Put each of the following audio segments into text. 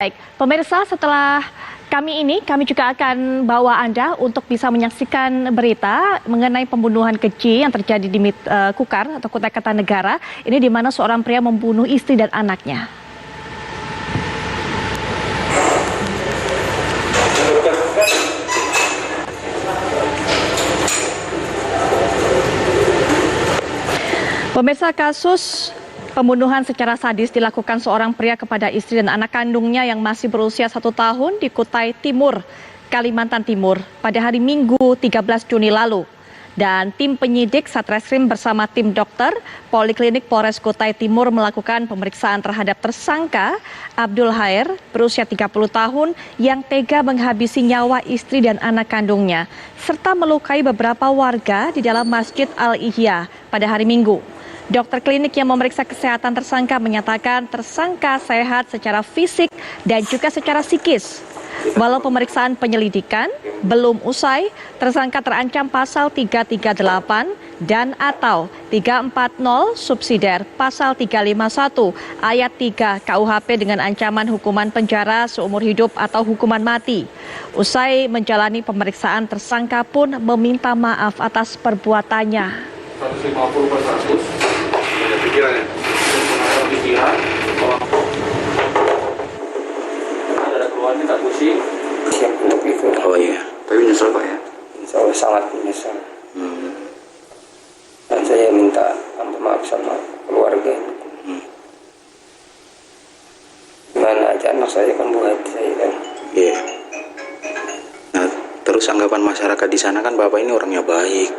Baik, pemirsa, setelah kami juga akan bawa Anda untuk bisa menyaksikan berita mengenai pembunuhan keji yang terjadi di Kukar atau Kutai Kartanegara. Ini di mana seorang pria membunuh istri dan anaknya. Pemirsa, kasus pembunuhan secara sadis dilakukan seorang pria kepada istri dan anak kandungnya yang masih berusia 1 tahun di Kutai Timur, Kalimantan Timur pada hari Minggu 13 Juni lalu. Dan tim penyidik Satreskrim bersama tim dokter Poliklinik Polres Kutai Timur melakukan pemeriksaan terhadap tersangka Abdul Hair berusia 30 tahun yang tega menghabisi nyawa istri dan anak kandungnya serta melukai beberapa warga di dalam Masjid Al-Ihya pada hari Minggu. Dokter klinik yang memeriksa kesehatan tersangka menyatakan tersangka sehat secara fisik dan juga secara psikis. Walau pemeriksaan penyelidikan belum usai, tersangka terancam pasal 338 dan atau 340 subsidiar pasal 351 ayat 3 KUHP dengan ancaman hukuman penjara seumur hidup atau hukuman mati. Usai menjalani pemeriksaan, tersangka pun meminta maaf atas perbuatannya. 150/100 pikirannya pikiran ada keluarnya tak pusing siap untuk itu. Oh iya, tapi nyesel Pak ya? Insya Allah sangat menyesal. Dan saya minta maaf sama keluarga. Gimana aja anak saya kan buat saya kan. Iya. Nah, terus anggapan masyarakat di sana kan Bapak ini orangnya baik,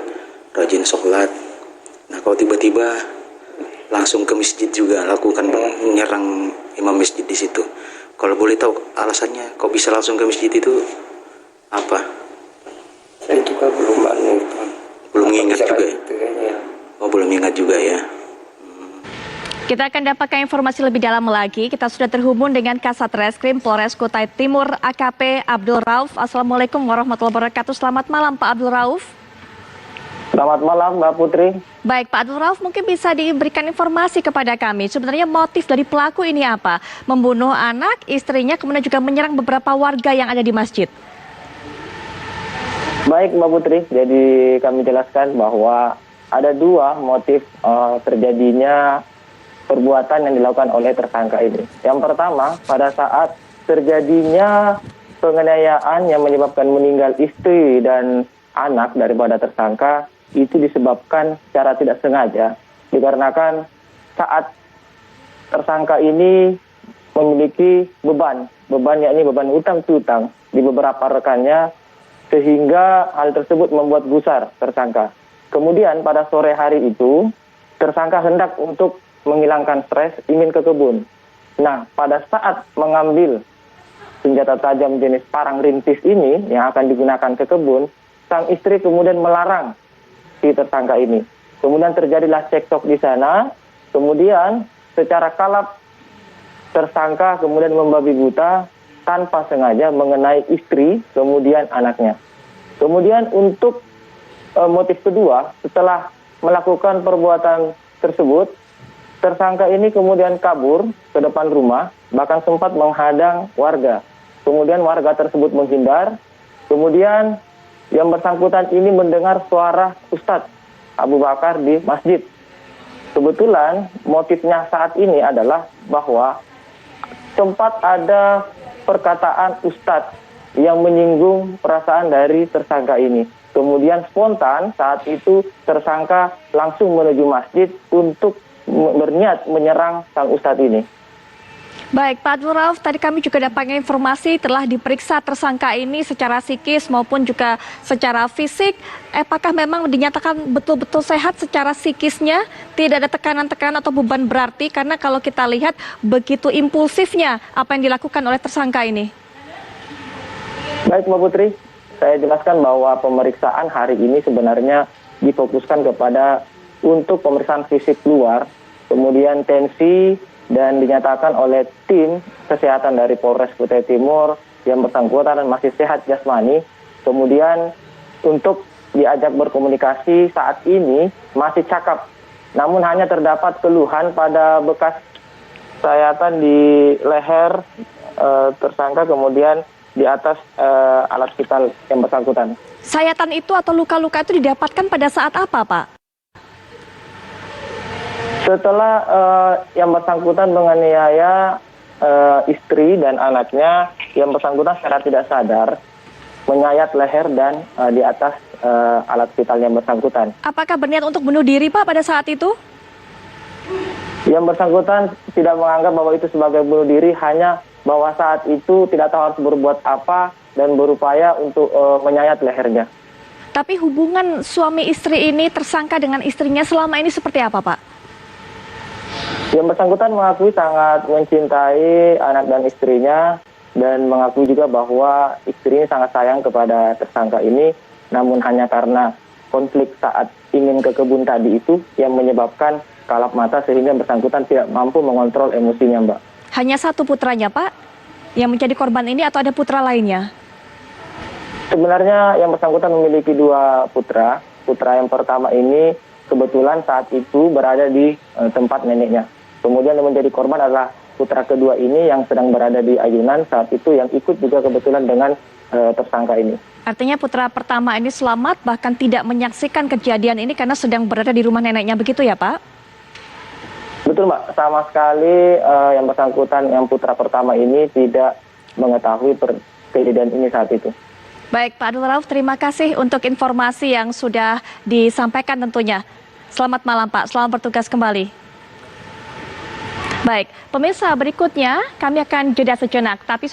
rajin sholat. Nah, kalau tiba-tiba langsung ke masjid juga lakukan menyerang imam masjid di situ. Kalau boleh tahu alasannya kok bisa langsung ke masjid itu apa? Saya juga belum ingat juga ya? Itu, ya. Oh, belum ingat juga ya. Kita akan dapatkan informasi lebih dalam lagi. Kita sudah terhubung dengan Kasat Reskrim Polres Kutai Timur AKP Abdul Rauf. Assalamualaikum warahmatullahi wabarakatuh. Selamat malam Pak Abdul Rauf. Selamat malam Mbak Putri. Baik Pak Abdul Rauf, mungkin bisa diberikan informasi kepada kami. Sebenarnya motif dari pelaku ini apa? Membunuh anak, istrinya, kemudian juga menyerang beberapa warga yang ada di masjid. Baik Mbak Putri, jadi kami jelaskan bahwa ada dua motif terjadinya perbuatan yang dilakukan oleh tersangka ini. Yang pertama, pada saat terjadinya penganiayaan yang menyebabkan meninggal istri dan anak daripada tersangka, itu disebabkan secara tidak sengaja, dikarenakan saat tersangka ini memiliki beban yakni beban utang piutang di beberapa rekannya, sehingga hal tersebut membuat gusar tersangka. Kemudian pada sore hari itu, tersangka hendak untuk menghilangkan stres, ingin ke kebun. Nah, pada saat mengambil senjata tajam jenis parang rintis ini yang akan digunakan ke kebun, sang istri kemudian melarang si tersangka ini. Kemudian terjadilah cekcok di sana. Kemudian secara kalap tersangka kemudian membabi buta tanpa sengaja mengenai istri, kemudian anaknya. Kemudian untuk motif kedua, setelah melakukan perbuatan tersebut, tersangka ini kemudian kabur ke depan rumah, bahkan sempat menghadang warga. Kemudian warga tersebut menghindar. Kemudian yang bersangkutan ini mendengar suara Ustadz Abu Bakar di masjid. Kebetulan motifnya saat ini adalah bahwa sempat ada perkataan Ustadz yang menyinggung perasaan dari tersangka ini. Kemudian spontan saat itu tersangka langsung menuju masjid untuk berniat menyerang sang Ustadz ini. Baik, Pak Abdul Rauf, tadi kami juga dapatkan informasi telah diperiksa tersangka ini secara psikis maupun juga secara fisik. Apakah memang dinyatakan betul-betul sehat secara psikisnya? Tidak ada tekanan-tekanan atau beban berarti? Karena kalau kita lihat begitu impulsifnya apa yang dilakukan oleh tersangka ini. Baik Mbak Putri, saya jelaskan bahwa pemeriksaan hari ini sebenarnya difokuskan kepada untuk pemeriksaan fisik luar, kemudian tensi, dan dinyatakan oleh tim kesehatan dari Polres Kutai Timur yang bersangkutan masih sehat jasmani. Kemudian untuk diajak berkomunikasi saat ini masih cakap, namun hanya terdapat keluhan pada bekas sayatan di leher tersangka kemudian di atas alat vital yang bersangkutan. Sayatan itu atau luka-luka itu didapatkan pada saat apa, Pak? Setelah yang bersangkutan menganiaya istri dan anaknya, yang bersangkutan secara tidak sadar menyayat leher dan di atas alat vital yang bersangkutan. Apakah berniat untuk bunuh diri, Pak, pada saat itu? Yang bersangkutan tidak menganggap bahwa itu sebagai bunuh diri, hanya bahwa saat itu tidak tahu harus berbuat apa dan berupaya untuk menyayat lehernya. Tapi hubungan suami istri ini, tersangka dengan istrinya selama ini seperti apa, Pak? Yang bersangkutan mengakui sangat mencintai anak dan istrinya dan mengakui juga bahwa istrinya sangat sayang kepada tersangka ini, namun hanya karena konflik saat ingin ke kebun tadi itu yang menyebabkan kalap mata sehingga bersangkutan tidak mampu mengontrol emosinya, Mbak. Hanya satu putranya, Pak, yang menjadi korban ini atau ada putra lainnya? Sebenarnya yang bersangkutan memiliki 2 putra. Putra yang pertama ini kebetulan saat itu berada di tempat neneknya. Kemudian yang menjadi korban adalah putra kedua ini yang sedang berada di ayunan saat itu, yang ikut juga kebetulan dengan tersangka ini. Artinya putra pertama ini selamat, bahkan tidak menyaksikan kejadian ini karena sedang berada di rumah neneknya, begitu ya, Pak? Betul, Mbak. Sama sekali yang bersangkutan, yang putra pertama ini tidak mengetahui kejadian ini saat itu. Baik, Pak Abdul Rauf, terima kasih untuk informasi yang sudah disampaikan tentunya. Selamat malam, Pak. Selamat bertugas kembali. Baik, pemirsa, berikutnya kami akan jeda sejenak, tapi